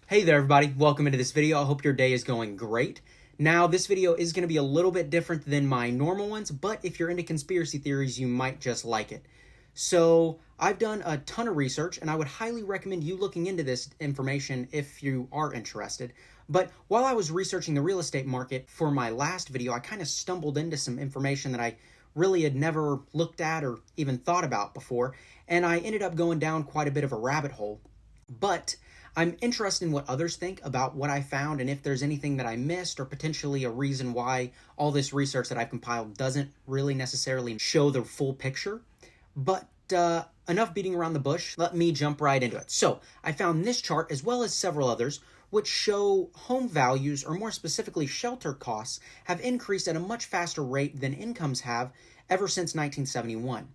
Hey there everybody, welcome into this video. I hope your day is going great. Now this video is going to be a little bit different than my normal ones, but if you're into conspiracy theories, you might just like it. So I've done a ton of research and I would highly recommend you looking into this information if you are interested. But while I was researching the real estate market for my last video, I kind of stumbled into some information that I really had never looked at or even thought about before, and I ended up going down quite a bit of a rabbit hole. But I'm interested in what others think about what I found and if there's anything that I missed or potentially a reason why all this research that I've compiled doesn't really necessarily show the full picture. But enough beating around the bush, let me jump right into it. So I found this chart as well as several others which show home values, or more specifically shelter costs, have increased at a much faster rate than incomes have ever since 1971.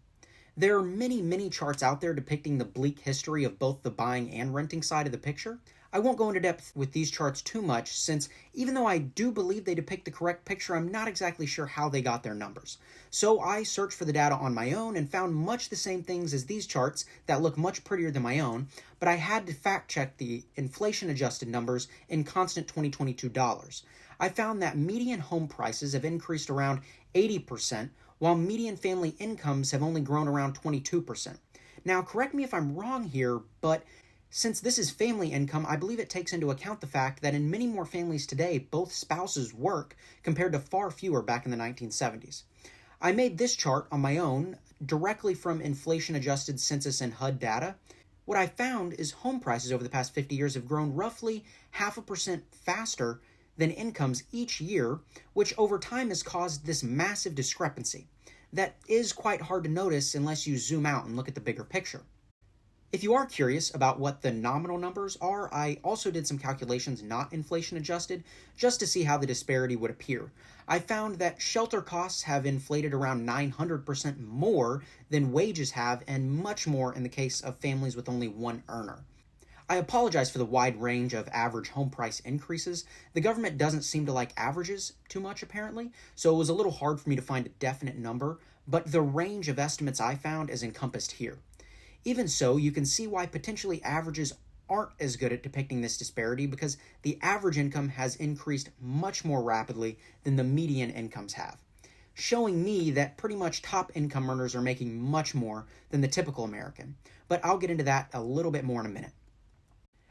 There are many charts out there depicting the bleak history of both the buying and renting side of the picture. I won't go into depth with these charts too much, since even though I do believe they depict the correct picture, I'm not exactly sure how they got their numbers. So I searched for the data on my own and found much the same things as these charts that look much prettier than my own, but I had to fact check the inflation-adjusted numbers in constant 2022 dollars. I found that median home prices have increased around 80%, while median family incomes have only grown around 22%. Now, correct me if I'm wrong here, but since this is family income, I believe it takes into account the fact that in many more families today, both spouses work compared to far fewer back in the 1970s. I made this chart on my own directly from inflation-adjusted census and HUD data. What I found is home prices over the past 50 years have grown roughly 0.5% faster than incomes each year, which over time has caused this massive discrepancy that is quite hard to notice unless you zoom out and look at the bigger picture. If you are curious about what the nominal numbers are, I also did some calculations not inflation adjusted just to see how the disparity would appear. I found that shelter costs have inflated around 900% more than wages have, and much more in the case of families with only one earner. I apologize for the wide range of average home price increases. The government doesn't seem to like averages too much, apparently, so it was a little hard for me to find a definite number, but the range of estimates I found is encompassed here. Even so, you can see why potentially averages aren't as good at depicting this disparity, because the average income has increased much more rapidly than the median incomes have, showing me that pretty much top income earners are making much more than the typical American. But I'll get into that a little bit more in a minute.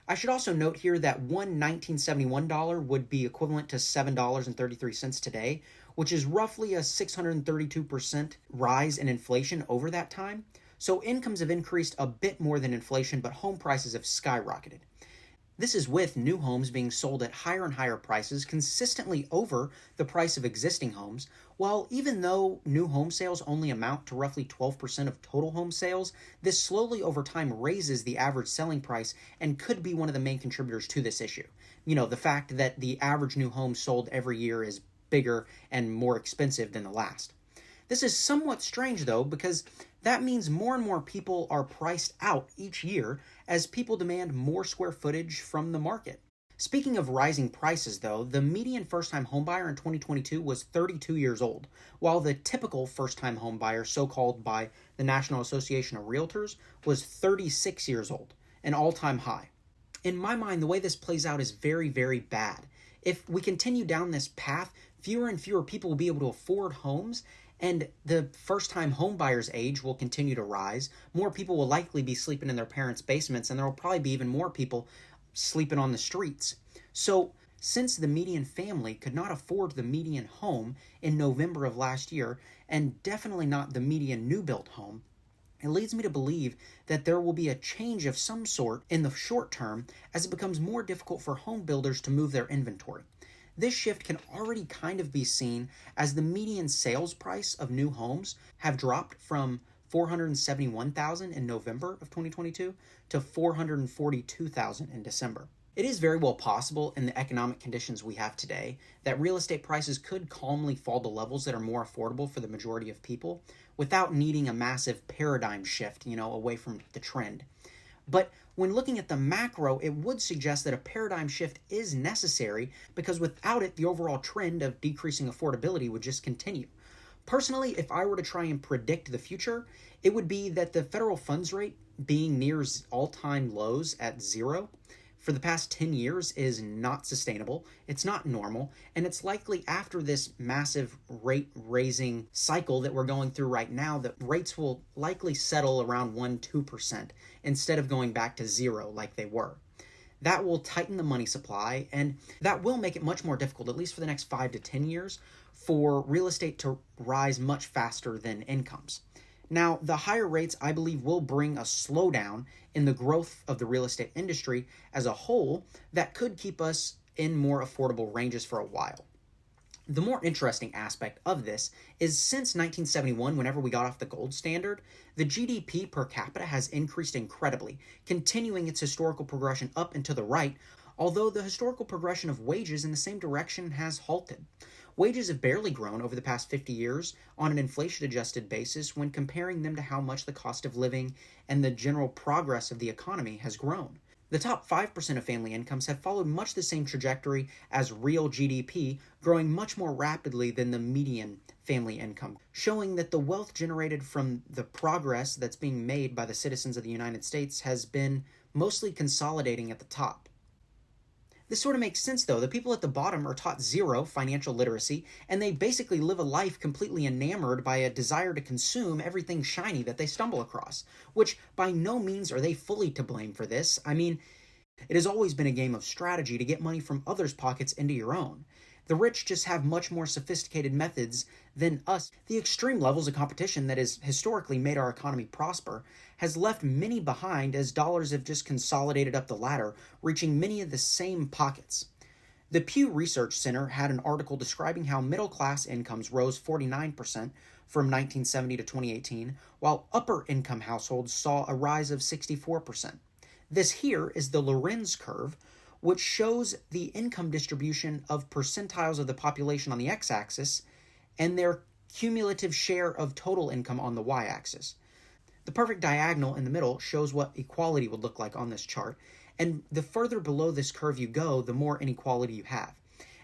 I should also note here that one 1971 dollar would be equivalent to $7.33 today, which is roughly a 632% rise in inflation over that time. So incomes have increased a bit more than inflation, but home prices have skyrocketed. This is with new homes being sold at higher and higher prices, consistently over the price of existing homes, while even though new home sales only amount to roughly 12% of total home sales, this slowly over time raises the average selling price and could be one of the main contributors to this issue. You know, the fact that the average new home sold every year is bigger and more expensive than the last. This is somewhat strange, though, because that means more and more people are priced out each year as people demand more square footage from the market. Speaking of rising prices, though, the median first-time homebuyer in 2022 was 32 years old, while the typical first-time homebuyer, so-called by the National Association of Realtors, was 36 years old, an all-time high. In my mind, the way this plays out is very bad. If we continue down this path, fewer and fewer people will be able to afford homes, and the first-time home buyer's age will continue to rise. More people will likely be sleeping in their parents' basements, and there will probably be even more people sleeping on the streets. So, since the median family could not afford the median home in November of last year, and definitely not the median new-built home, it leads me to believe that there will be a change of some sort in the short term as it becomes more difficult for home builders to move their inventory. This shift can already kind of be seen as the median sales price of new homes have dropped from $471,000 in November of 2022 to $442,000 in December. It is very well possible in the economic conditions we have today that real estate prices could calmly fall to levels that are more affordable for the majority of people without needing a massive paradigm shift, away from the trend. But when looking at the macro, it would suggest that a paradigm shift is necessary, because without it, the overall trend of decreasing affordability would just continue. Personally, if I were to try and predict the future, it would be that the federal funds rate being near all-time lows at zero, for the past 10 years is not sustainable, it's not normal, and it's likely after this massive rate raising cycle that we're going through right now that rates will likely settle around 1-2% instead of going back to zero like they were. That will tighten the money supply, and that will make it much more difficult, at least for the next 5 to 10 years, for real estate to rise much faster than incomes. Now, the higher rates, I believe, will bring a slowdown in the growth of the real estate industry as a whole that could keep us in more affordable ranges for a while. The more interesting aspect of this is since 1971, whenever we got off the gold standard, the GDP per capita has increased incredibly, continuing its historical progression up and to the right, although the historical progression of wages in the same direction has halted. Wages have barely grown over the past 50 years on an inflation-adjusted basis when comparing them to how much the cost of living and the general progress of the economy has grown. The top 5% of family incomes have followed much the same trajectory as real GDP, growing much more rapidly than the median family income, showing that the wealth generated from the progress that's being made by the citizens of the United States has been mostly consolidating at the top. This sort of makes sense, though. The people at the bottom are taught zero financial literacy, and they basically live a life completely enamored by a desire to consume everything shiny that they stumble across, which by no means are they fully to blame for this. I mean, it has always been a game of strategy to get money from others' pockets into your own. The rich just have much more sophisticated methods than us. The extreme levels of competition that has historically made our economy prosper has left many behind as dollars have just consolidated up the ladder, reaching many of the same pockets. The Pew Research Center had an article describing how middle-class incomes rose 49% from 1970 to 2018, while upper-income households saw a rise of 64%. This here is the Lorenz curve, which shows the income distribution of percentiles of the population on the x-axis and their cumulative share of total income on the y-axis. The perfect diagonal in the middle shows what equality would look like on this chart, and the further below this curve you go, the more inequality you have.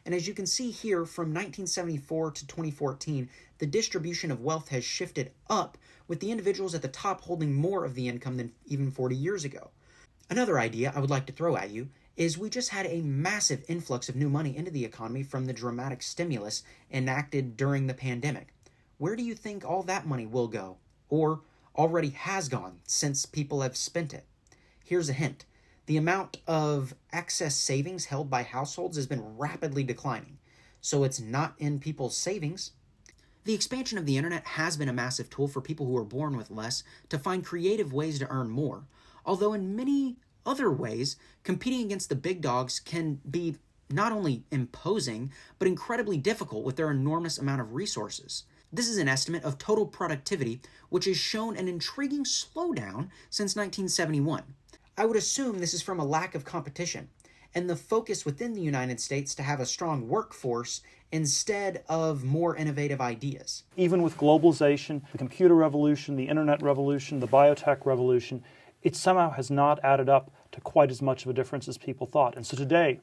And as you can see here, from 1974 to 2014, the distribution of wealth has shifted up, with the individuals at the top holding more of the income than even 40 years ago. Another idea I would like to throw at you is we just had a massive influx of new money into the economy from the dramatic stimulus enacted during the pandemic. Where do you think all that money will go? Or already has gone since people have spent it? Here's a hint. The amount of excess savings held by households has been rapidly declining, so it's not in people's savings. The expansion of the internet has been a massive tool for people who are born with less to find creative ways to earn more, although in many other ways, competing against the big dogs can be not only imposing, but incredibly difficult with their enormous amount of resources. This is an estimate of total productivity, which has shown an intriguing slowdown since 1971. I would assume this is from a lack of competition, and the focus within the United States to have a strong workforce instead of more innovative ideas. Even with globalization, the computer revolution, the internet revolution, the biotech revolution, it somehow has not added up to quite as much of a difference as people thought. And so today,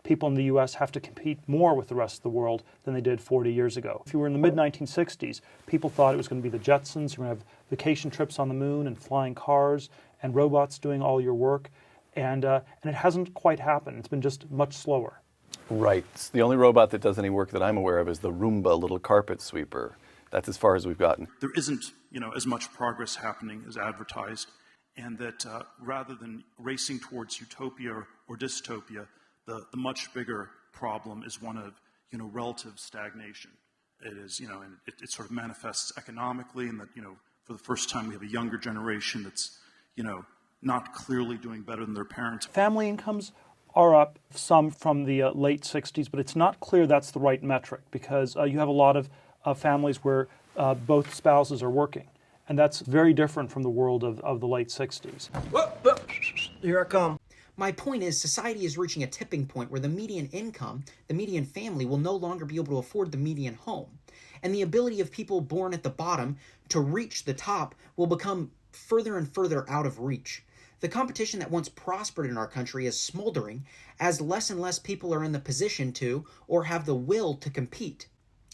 people in the U.S. have to compete more with the rest of the world than they did 40 years ago. If you were in the mid-1960s, people thought it was going to be the Jetsons, you're going to have vacation trips on the moon and flying cars and robots doing all your work. And it hasn't quite happened. It's been just much slower. Right. The only robot that does any work that I'm aware of is the Roomba little carpet sweeper. That's as far as we've gotten. There isn't, as much progress happening as advertised, and that rather than racing towards utopia or dystopia, the much bigger problem is one of, relative stagnation. It is, and it sort of manifests economically in that, for the first time we have a younger generation that's, not clearly doing better than their parents. Family incomes are up some from the late 60s, but it's not clear that's the right metric because you have a lot of families where both spouses are working. And that's very different from the world of the late 60s. Whoa, here I come. My point is, society is reaching a tipping point where the median income, the median family, will no longer be able to afford the median home. And the ability of people born at the bottom to reach the top will become further and further out of reach. The competition that once prospered in our country is smoldering as less and less people are in the position to or have the will to compete.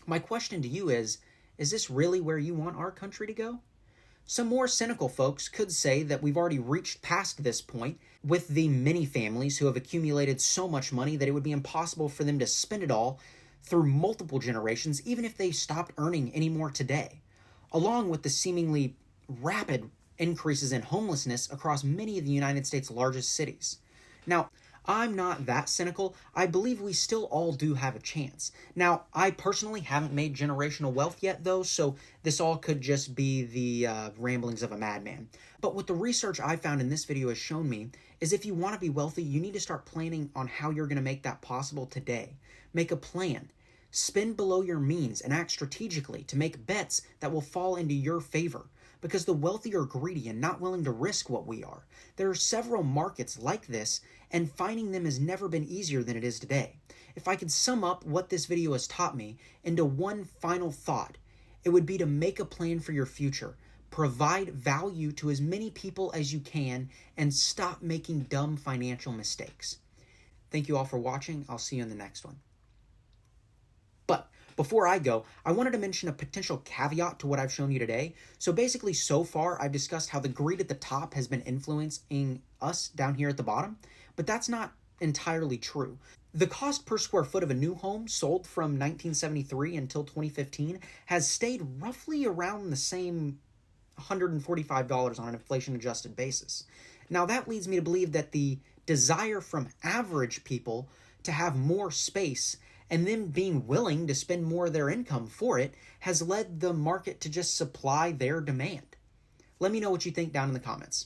My question to you is this really where you want our country to go? Some more cynical folks could say that we've already reached past this point with the many families who have accumulated so much money that it would be impossible for them to spend it all through multiple generations, even if they stopped earning any more today, along with the seemingly rapid increases in homelessness across many of the United States' largest cities. Now, I'm not that cynical. I believe we still all do have a chance. Now, I personally haven't made generational wealth yet, though, so this all could just be the ramblings of a madman. But what the research I found in this video has shown me is if you want to be wealthy, you need to start planning on how you're going to make that possible today. Make a plan. Spend below your means and act strategically to make bets that will fall into your favor. Because the wealthy are greedy and not willing to risk what we are. There are several markets like this, and finding them has never been easier than it is today. If I could sum up what this video has taught me into one final thought, it would be to make a plan for your future, provide value to as many people as you can, and stop making dumb financial mistakes. Thank you all for watching. I'll see you in the next one. But before I go, I wanted to mention a potential caveat to what I've shown you today. So basically, so far, I've discussed how the greed at the top has been influencing us down here at the bottom, but that's not entirely true. The cost per square foot of a new home sold from 1973 until 2015 has stayed roughly around the same $145 on an inflation-adjusted basis. Now, that leads me to believe that the desire from average people to have more space and them being willing to spend more of their income for it has led the market to just supply their demand. Let me know what you think down in the comments.